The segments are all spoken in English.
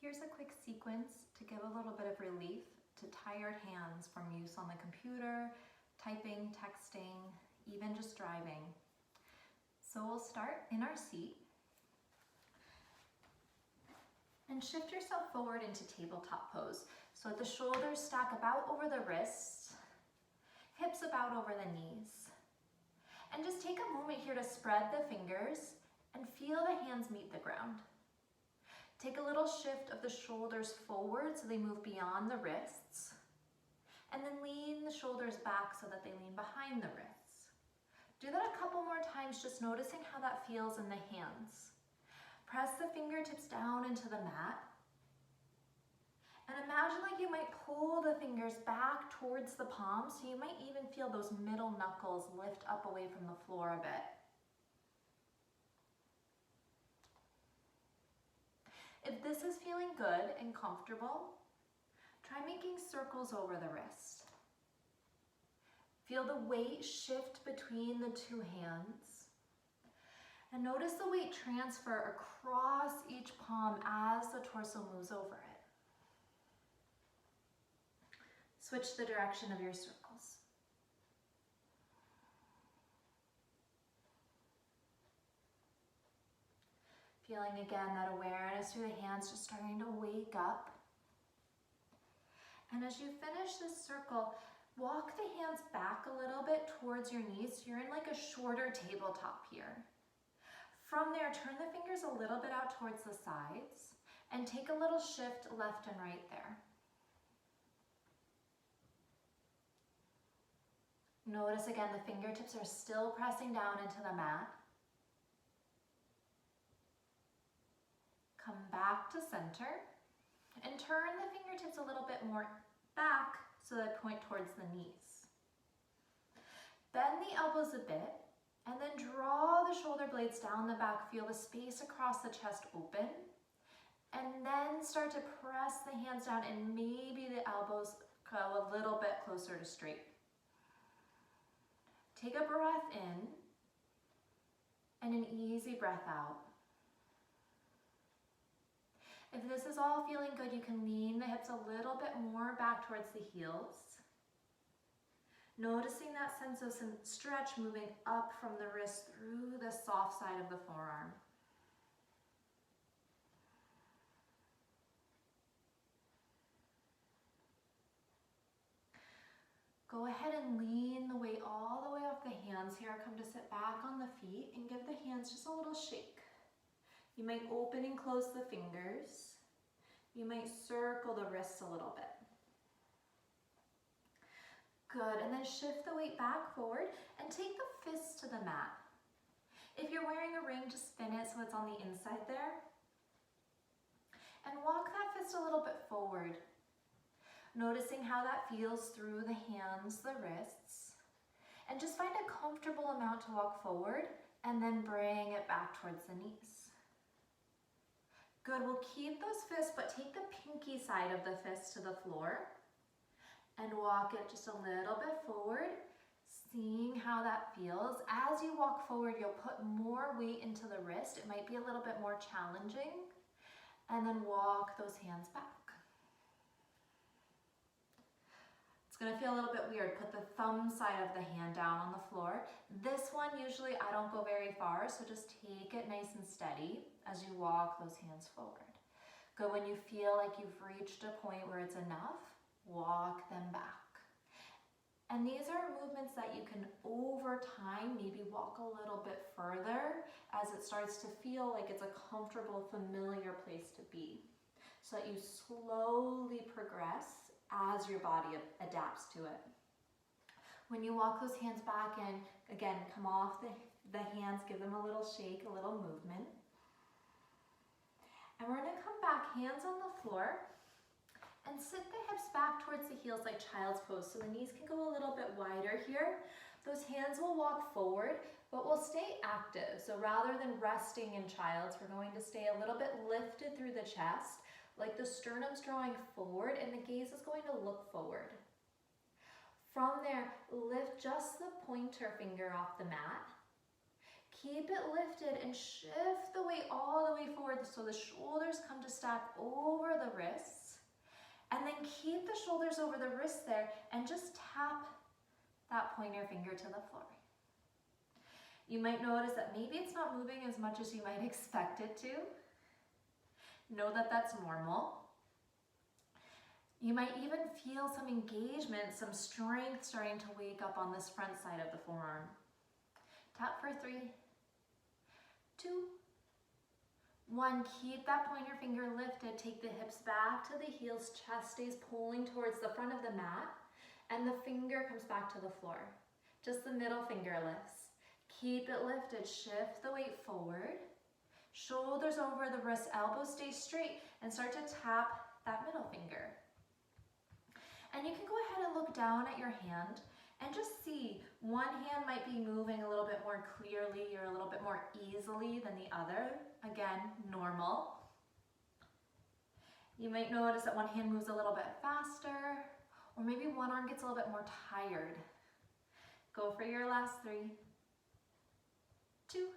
Here's a quick sequence to give a little bit of relief to tired hands from use on the computer, typing, texting, even just driving. So we'll start in our seat and shift yourself forward into tabletop pose. So the shoulders stack about over the wrists, hips about over the knees. And just take a moment here to spread the fingers and feel the hands meet the ground. Take a little shift of the shoulders forward so they move beyond the wrists. And then lean the shoulders back so that they lean behind the wrists. Do that a couple more times, just noticing how that feels in the hands. Press the fingertips down into the mat. And imagine like you might pull the fingers back towards the palms, so you might even feel those middle knuckles lift up away from the floor a bit. If this is feeling good and comfortable, try making circles over the wrist. Feel the weight shift between the two hands. And notice the weight transfer across each palm as the torso moves over it. Switch the direction of your circles. Feeling again that awareness through the hands just starting to wake up. And as you finish this circle, walk the hands back a little bit towards your knees. So you're in like a shorter tabletop here. From there, turn the fingers a little bit out towards the sides and take a little shift left and right there. Notice again the fingertips are still pressing down into the mat. Come back to center and turn the fingertips a little bit more back so they point towards the knees. Bend the elbows a bit and then draw the shoulder blades down the back. Feel the space across the chest open. And then start to press the hands down and maybe the elbows go a little bit closer to straight. Take a breath in and an easy breath out. If this is all feeling good, you can lean the hips a little bit more back towards the heels. Noticing that sense of some stretch moving up from the wrist through the soft side of the forearm. Go ahead and lean the weight all the way off the hands here. Come to sit back on the feet and give the hands just a little shake. You might open and close the fingers. You might circle the wrists a little bit. Good, and then shift the weight back forward and take the fists to the mat. If you're wearing a ring, just spin it so it's on the inside there. And walk that fist a little bit forward. Noticing how that feels through the hands, the wrists. And just find a comfortable amount to walk forward and then bring it back towards the knees. Good, we'll keep those fists, but take the pinky side of the fist to the floor and walk it just a little bit forward, seeing how that feels. As you walk forward, you'll put more weight into the wrist. It might be a little bit more challenging. And then walk those hands back. It's gonna feel a little bit weird. Put the thumb side of the hand down on the floor. This one, usually I don't go very far, so just take it nice and steady as you walk those hands forward. Good, when you feel like you've reached a point where it's enough, walk them back. And these are movements that you can, over time, maybe walk a little bit further as it starts to feel like it's a comfortable, familiar place to be. So that you slowly progress as your body adapts to it. When you walk those hands back in, again, come off the hands, give them a little shake, a little movement. And we're gonna come back, hands on the floor, and sit the hips back towards the heels like child's pose. So the knees can go a little bit wider here. Those hands will walk forward, but we'll stay active. So rather than resting in child's, we're going to stay a little bit lifted through the chest, like the sternum's drawing forward and the gaze is going to look forward. From there, lift just the pointer finger off the mat. Keep it lifted and shift the weight all the way forward so the shoulders come to stack over the wrists. And then keep the shoulders over the wrists there and just tap that pointer finger to the floor. You might notice that maybe it's not moving as much as you might expect it to. Know that that's normal. You might even feel some engagement, some strength starting to wake up on this front side of the forearm. Tap for 3, 2, 1. Keep that pointer finger lifted. Take the hips back to the heels. Chest stays pulling towards the front of the mat. And the finger comes back to the floor. Just the middle finger lifts. Keep it lifted. Shift the weight forward. Shoulders over the wrists. Elbows stay straight. And start to tap that middle finger. And you can go ahead and look down at your hand and just see one hand might be moving a little bit more clearly or a little bit more easily than the other. Again, normal. You might notice that one hand moves a little bit faster, or maybe one arm gets a little bit more tired. Go for your last 3, 2,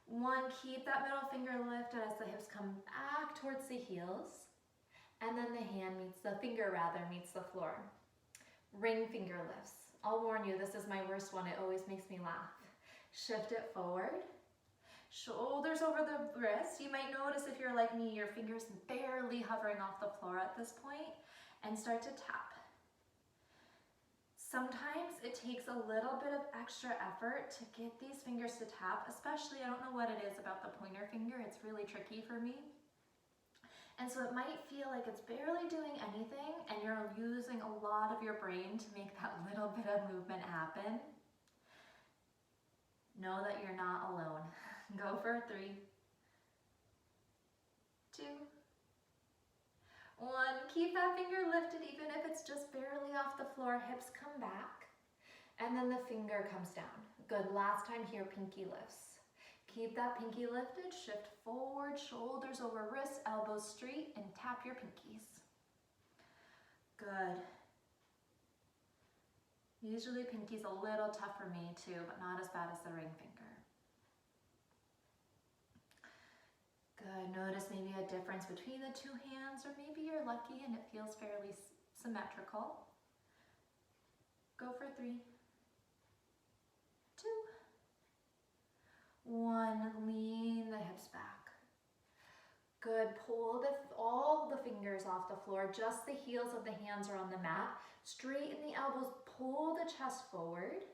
1. Keep that middle finger lifted as the hips come back towards the heels. And then the finger meets the floor. Ring finger lifts. I'll warn you, this is my worst one. It always makes me laugh. Shift it forward. Shoulders over the wrists. You might notice if you're like me, your fingers barely hovering off the floor at this point, and start to tap. Sometimes it takes a little bit of extra effort to get these fingers to tap, especially, I don't know what it is about the pointer finger. It's really tricky for me. And so it might feel like it's barely doing anything and you're using a lot of your brain to make that little bit of movement happen. Know that you're not alone. Go for 3, 2, 1. Keep that finger lifted even if it's just barely off the floor. Hips come back and then the finger comes down. Good. Last time here, pinky lifts. Keep that pinky lifted, shift forward, shoulders over wrists, elbows straight, and tap your pinkies. Good. Usually pinky's a little tough for me too, but not as bad as the ring finger. Good. Notice maybe a difference between the two hands, or maybe you're lucky and it feels fairly symmetrical. Go for 3, 2, 1. Lean the hips back. Good. Pull all the fingers off the floor. Just the heels of the hands are on the mat. Straighten the elbows. Pull the chest forward.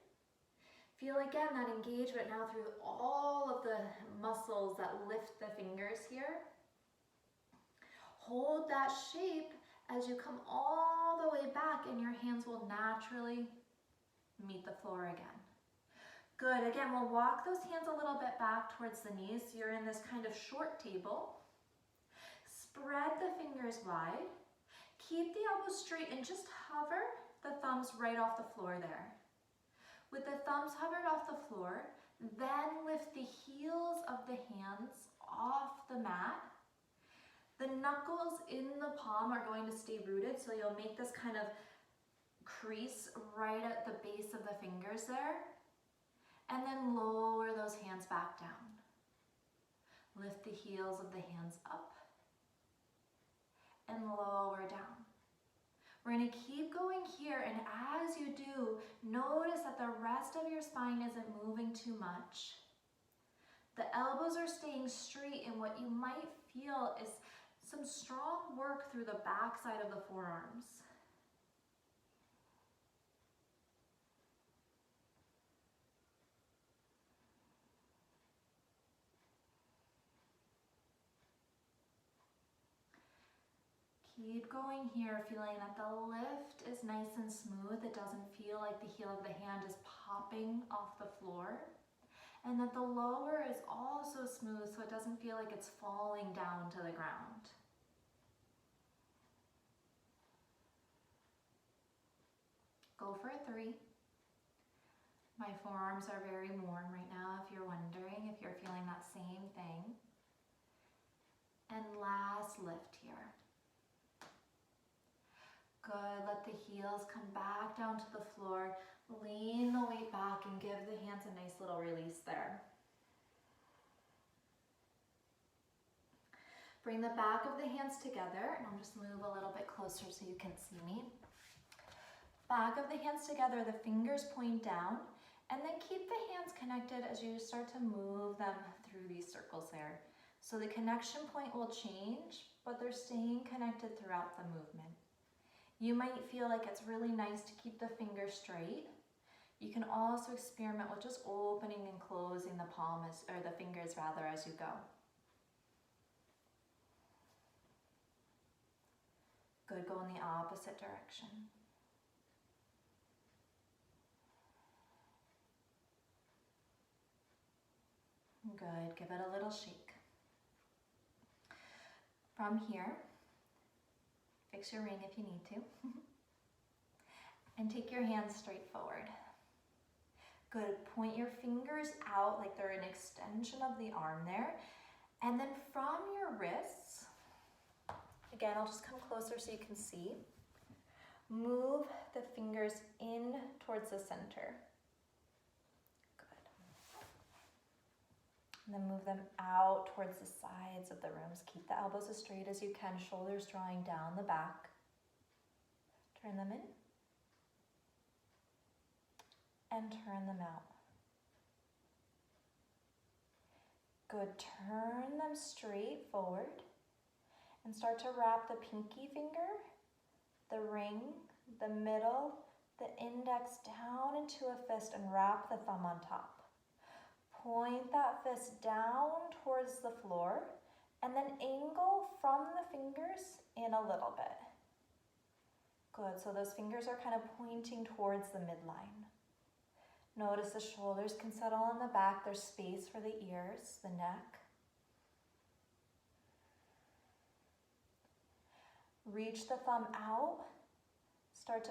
Feel again that engagement now through all of the muscles that lift the fingers here. Hold that shape as you come all the way back, and your hands will naturally meet the floor again. Good. Again, we'll walk those hands a little bit back towards the knees. So you're in this kind of short table. Spread the fingers wide. Keep the elbows straight and just hover the thumbs right off the floor there. With the thumbs hovered off the floor, then lift the heels of the hands off the mat. The knuckles in the palm are going to stay rooted, so you'll make this kind of crease right at the base of the fingers there. And then lower those hands back down. Lift the heels of the hands up and lower down. We're going to keep going here, and as you do, notice that the rest of your spine isn't moving too much. The elbows are staying straight, and what you might feel is some strong work through the back side of the forearms. Keep going here, feeling that the lift is nice and smooth. It doesn't feel like the heel of the hand is popping off the floor. And that the lower is also smooth, so it doesn't feel like it's falling down to the ground. Go for 3. My forearms are very warm right now, if you're wondering, if you're feeling that same thing. And last lift here. Good. Let the heels come back down to the floor. Lean the weight back and give the hands a nice little release there. Bring the back of the hands together, and I'll just move a little bit closer so you can see me. Back of the hands together, the fingers point down, and then keep the hands connected as you start to move them through these circles there. So the connection point will change, but they're staying connected throughout the movement. You might feel like it's really nice to keep the fingers straight. You can also experiment with just opening and closing the the fingers rather as you go. Good, go in the opposite direction. Good, give it a little shake. From here, fix your ring if you need to. And take your hands straight forward. Good, point your fingers out like they're an extension of the arm there. And then from your wrists, again, I'll just come closer so you can see. Move the fingers in towards the center. Good. And then move them out towards the sides of the rooms. Keep the elbows as straight as you can, shoulders drawing down the back. Turn them in. And turn them out. Good, turn them straight forward. And start to wrap the pinky finger, the ring, the middle, the index down into a fist and wrap the thumb on top. Point that fist down towards the floor and then angle from the fingers in a little bit. Good, so those fingers are kind of pointing towards the midline. Notice the shoulders can settle on the back. There's space for the ears, the neck. Reach the thumb out, start to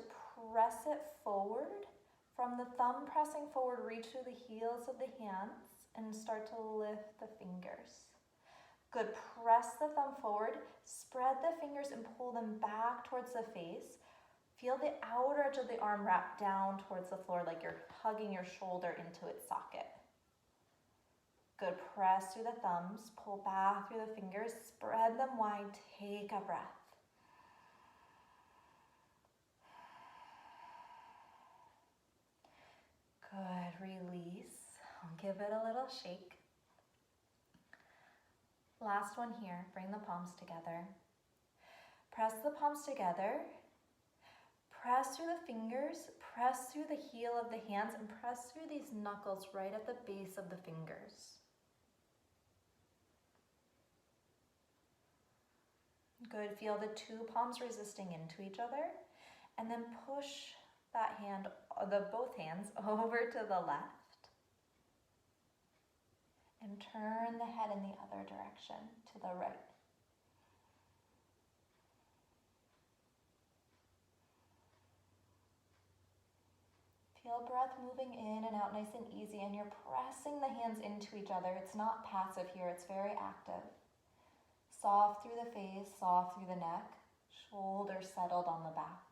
press it forward. From the thumb pressing forward, reach through the heels of the hands and start to lift the fingers. Good, press the thumb forward, spread the fingers and pull them back towards the face. Feel the outer edge of the arm wrap down towards the floor like you're hugging your shoulder into its socket. Good, press through the thumbs, pull back through the fingers, spread them wide, take a breath. Good, release. Give it a little shake. Last one here, bring the palms together. Press the palms together. Press through the fingers, press through the heel of the hands, and press through these knuckles right at the base of the fingers. Good, feel the two palms resisting into each other, and then push that hand, both hands, over to the left. And turn the head in the other direction, to the right. Feel breath moving in and out nice and easy, and you're pressing the hands into each other. It's not passive here, it's very active. Soft through the face, soft through the neck, shoulders settled on the back.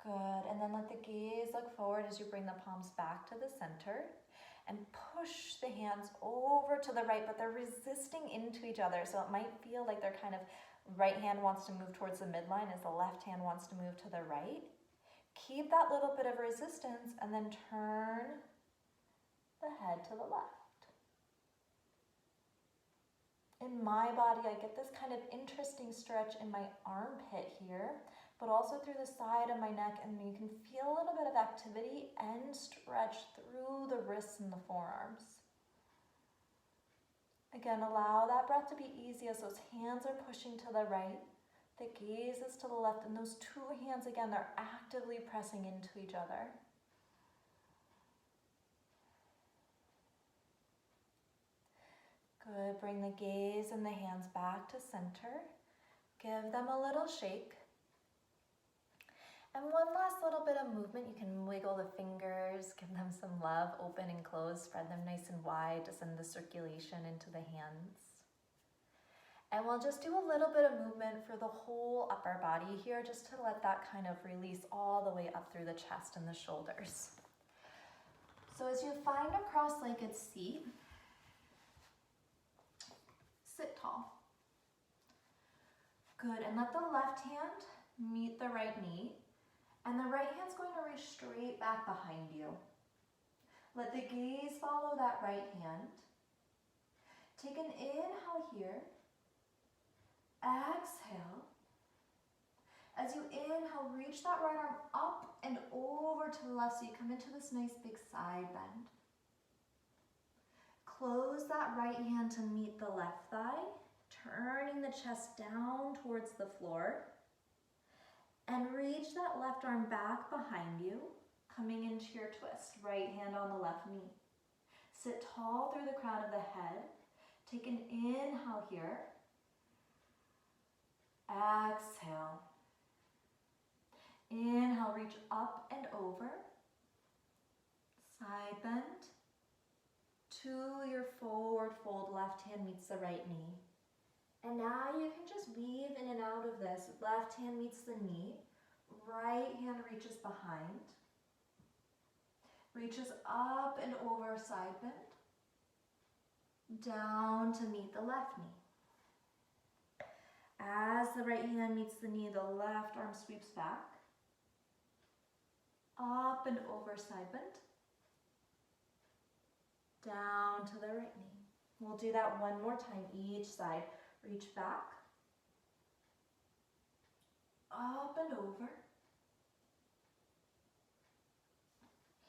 Good, and then let the gaze look forward as you bring the palms back to the center and push the hands over to the right, but they're resisting into each other. So it might feel like they're kind of, right hand wants to move towards the midline as the left hand wants to move to the right. Keep that little bit of resistance and then turn the head to the left. In my body, I get this kind of interesting stretch in my armpit here, but also through the side of my neck, and you can feel a little bit of activity and stretch through the wrists and the forearms. Again, allow that breath to be easy as those hands are pushing to the right, the gaze is to the left, and those two hands, again, they're actively pressing into each other. Good, bring the gaze and the hands back to center. Give them a little shake. And one last little bit of movement. You can wiggle the fingers, give them some love, open and close, spread them nice and wide to send the circulation into the hands. And we'll just do a little bit of movement for the whole upper body here, just to let that kind of release all the way up through the chest and the shoulders. So as you find a cross-legged seat, sit tall. Good, and let the left hand meet the right knee, and the right hand's going to reach straight back behind you. Let the gaze follow that right hand. Take an inhale here. Exhale. As you inhale, reach that right arm up and over to the left so you come into this nice big side bend. Close that right hand to meet the left thigh, turning the chest down towards the floor. And reach that left arm back behind you, coming into your twist. Right hand on the left knee. Sit tall through the crown of the head. Take an inhale here. Exhale. Inhale, reach up and over. Side bend. To your forward fold, left hand meets the right knee. And now you can just weave in and out of this. Left hand meets the knee. Right hand reaches behind. Reaches up and over, side bend. Down to meet the left knee. As the right hand meets the knee, the left arm sweeps back. Up and over, side bend. Down to the right knee. We'll do that one more time, each side. Reach back. Up and over.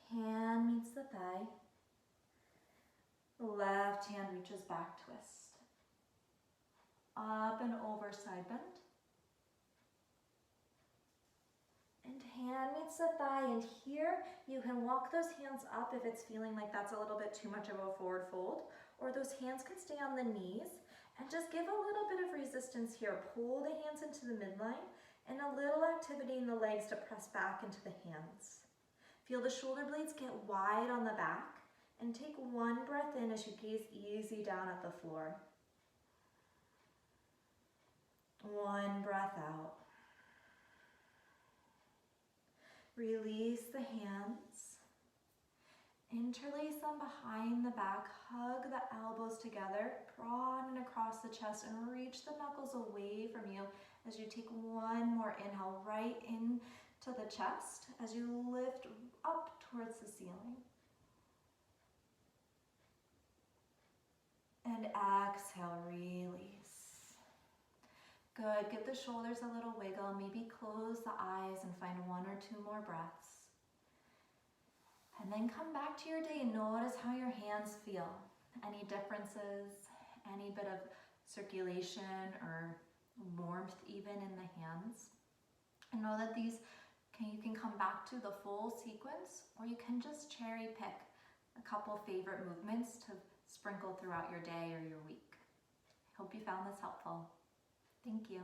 Hand meets the thigh. Left hand reaches back, twist. Up and over, side bend. And hand meets the thigh, and here you can walk those hands up if it's feeling like that's a little bit too much of a forward fold, or those hands can stay on the knees, and just give a little bit of resistance here. Pull the hands into the midline, and a little activity in the legs to press back into the hands. Feel the shoulder blades get wide on the back, and take one breath in as you gaze easy down at the floor. One breath out. Release the hands. Interlace them behind the back. Hug the elbows together. Broaden across the chest and reach the knuckles away from you as you take one more inhale right into the chest as you lift up towards the ceiling. And exhale, release. Good, give the shoulders a little wiggle. Maybe close the eyes and find one or two more breaths. And then come back to your day and notice how your hands feel. Any differences, any bit of circulation or warmth even in the hands. And know that you can come back to the full sequence, or you can just cherry pick a couple favorite movements to sprinkle throughout your day or your week. I hope you found this helpful. Thank you.